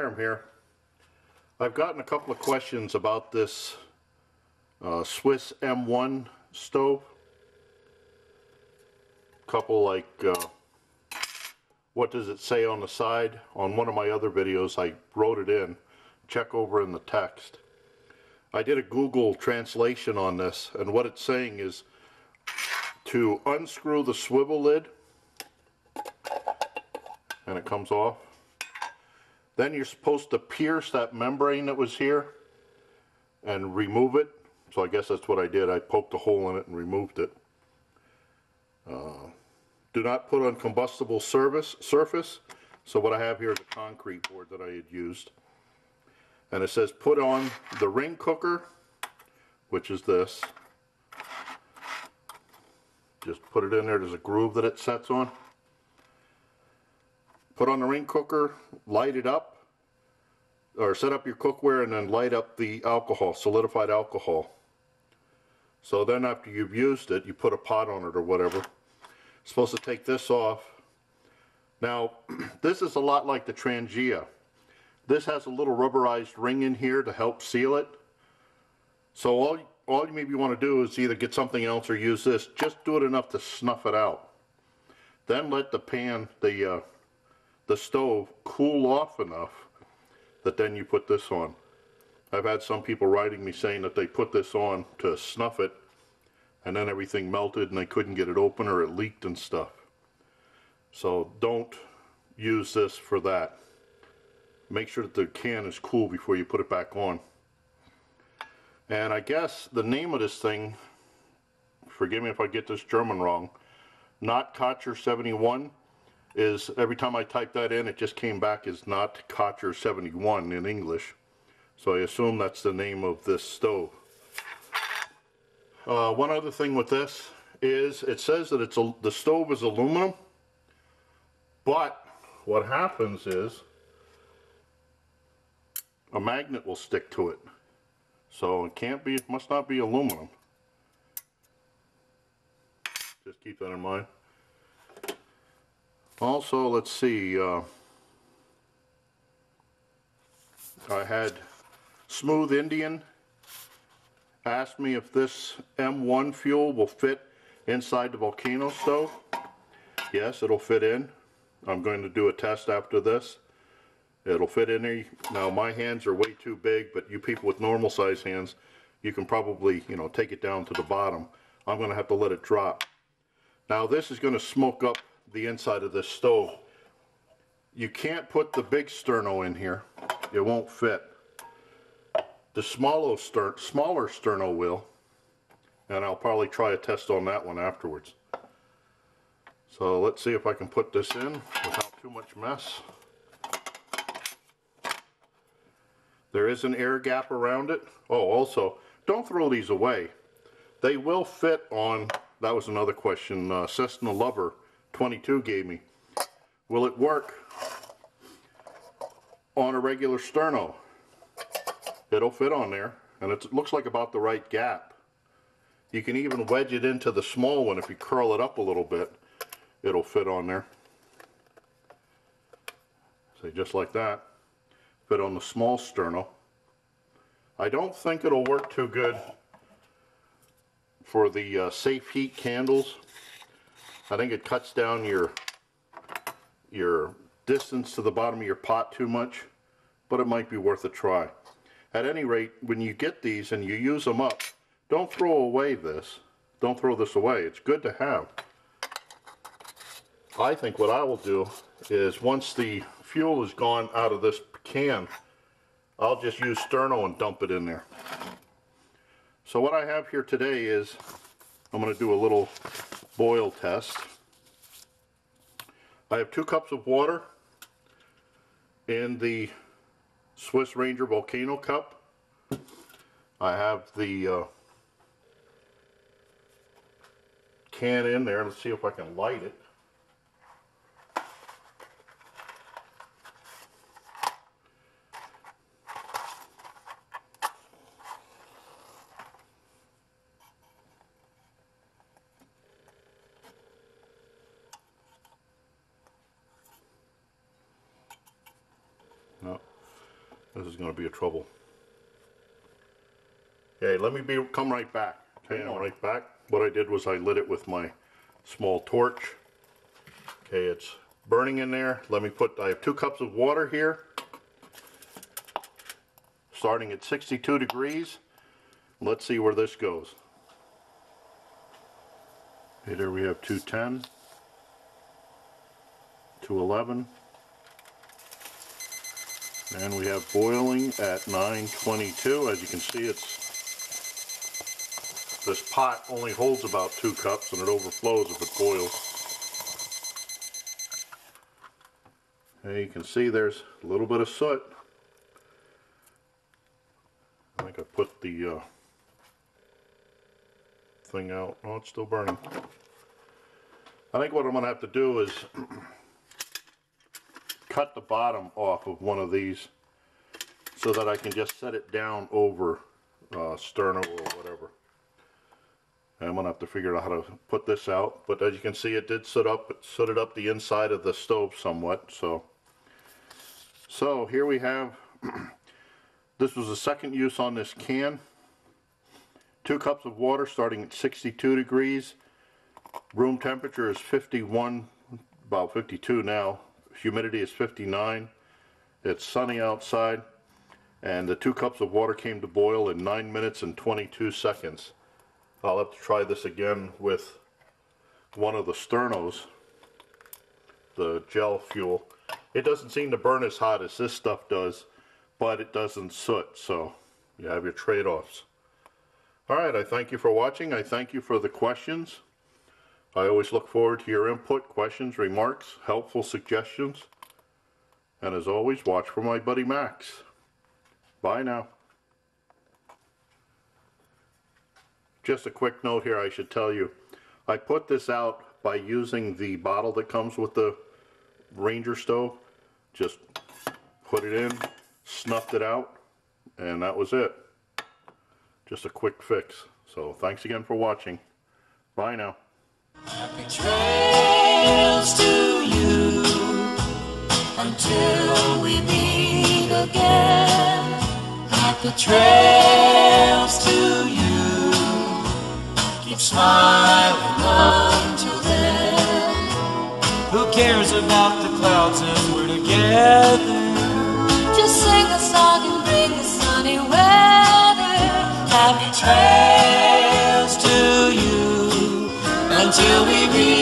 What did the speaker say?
Hiram here. I've gotten a couple of questions about this Swiss M1 stove. Couple like, what does it say on the side? On one of my other videos I wrote it in. Check over in the text. I did a Google translation on this, and what it's saying is to unscrew the swivel lid, and it comes off. Then you're supposed to pierce that membrane that was here and remove it. So I guess that's what I did. I poked a hole in it and removed it. Do not put on combustible surface. So what I have here is a concrete board that I had used. And it says put on the ring cooker, which is this. Just put it in there. There's a groove that it sets on. Put on the ring cooker, light it up, or set up your cookware and then light up the alcohol, solidified alcohol. So then after you've used it, you put a pot on it or whatever. Supposed to take this off. Now, this is a lot like the Trangia. This has a little rubberized ring in here to help seal it. So all you maybe want to do is either get something else or use this. Just do it enough to snuff it out. Then let the pan, the stove cool off enough that then you put this on. I've had some people writing me saying that they put this on to snuff it and then everything melted and they couldn't get it open or it leaked and stuff. So don't use this for that. Make sure that the can is cool before you put it back on. And I guess the name of this thing, forgive me if I get this German wrong, Notkocher 71 is, every time I typed that in, it just came back as Notkocher 71 in English. So I assume that's the name of this stove. One other thing with this is it says that the stove is aluminum, but what happens is a magnet will stick to it. So it must not be aluminum. Just keep that in mind. Also, let's see, I had Smooth Indian asked me if this M1 fuel will fit inside the volcano stove. Yes, it'll fit in. I'm going to do a test after this. It'll fit in there. Now my hands are way too big, but you people with normal size hands, you can probably, take it down to the bottom. I'm going to have to let it drop. Now this is going to smoke up the inside of this stove. You can't put the big sterno in here. It won't fit. The smaller sterno will, and I'll probably try a test on that one afterwards. So let's see if I can put this in without too much mess. There is an air gap around it. Oh, also, don't throw these away. They will fit on, that was another question, Cessna Lover 22 gave me. Will it work on a regular sterno? It'll fit on there, and it looks like about the right gap. You can even wedge it into the small one. If you curl it up a little bit, it'll fit on there. See, just like that. Fit on the small sterno. I don't think it'll work too good for the safe heat candles. I think it cuts down your distance to the bottom of your pot too much, but it might be worth a try. At any rate, when you get these and you use them up, don't throw away this. Don't throw this away. It's good to have. I think what I will do is once the fuel is gone out of this can, I'll just use sterno and dump it in there. So what I have here today is, I'm going to do a little boil test. I have 2 cups of water in the Swiss Ranger Volcano cup. I have the can in there. Let's see if I can light it. No. This is going to be a trouble. Okay, let me come right back. Okay, I'm right back. What I did was I lit it with my small torch. Okay, it's burning in there. I have 2 cups of water here, starting at 62 degrees. Let's see where this goes. Okay, there we have 210, 211, and we have boiling at 922. As you can see, this pot only holds about 2 cups and it overflows if it boils. Okay, you can see there's a little bit of soot. I think I put the thing out. Oh, it's still burning. I think what I'm going to have to do is cut the bottom off of one of these so that I can just set it down over sterno or whatever. I'm going to have to figure out how to put this out, but as you can see, it did sooted up the inside of the stove somewhat. So here we have, this was the second use on this can. 2 cups of water starting at 62 degrees. Room temperature is 51, about 52 now. Humidity is 59. It's sunny outside. And the 2 cups of water came to boil in 9 minutes and 22 seconds. I'll have to try this again with one of the sternos, the gel fuel. It doesn't seem to burn as hot as this stuff does, but it doesn't soot, so you have your trade-offs. Alright, I thank you for watching. I thank you for the questions. I always look forward to your input, questions, remarks, helpful suggestions. And as always, watch for my buddy Max. Bye now. Just a quick note here, I should tell you. I put this out by using the bottle that comes with the Ranger stove. Just put it in, snuffed it out, and that was it. Just a quick fix. So thanks again for watching. Bye now. Happy trails to you until we meet again. Happy trails to you. Keep smiling until then. Who cares about the clouds as we're together? Just sing a song and bring the sunny weather. Happy trails to you until we meet.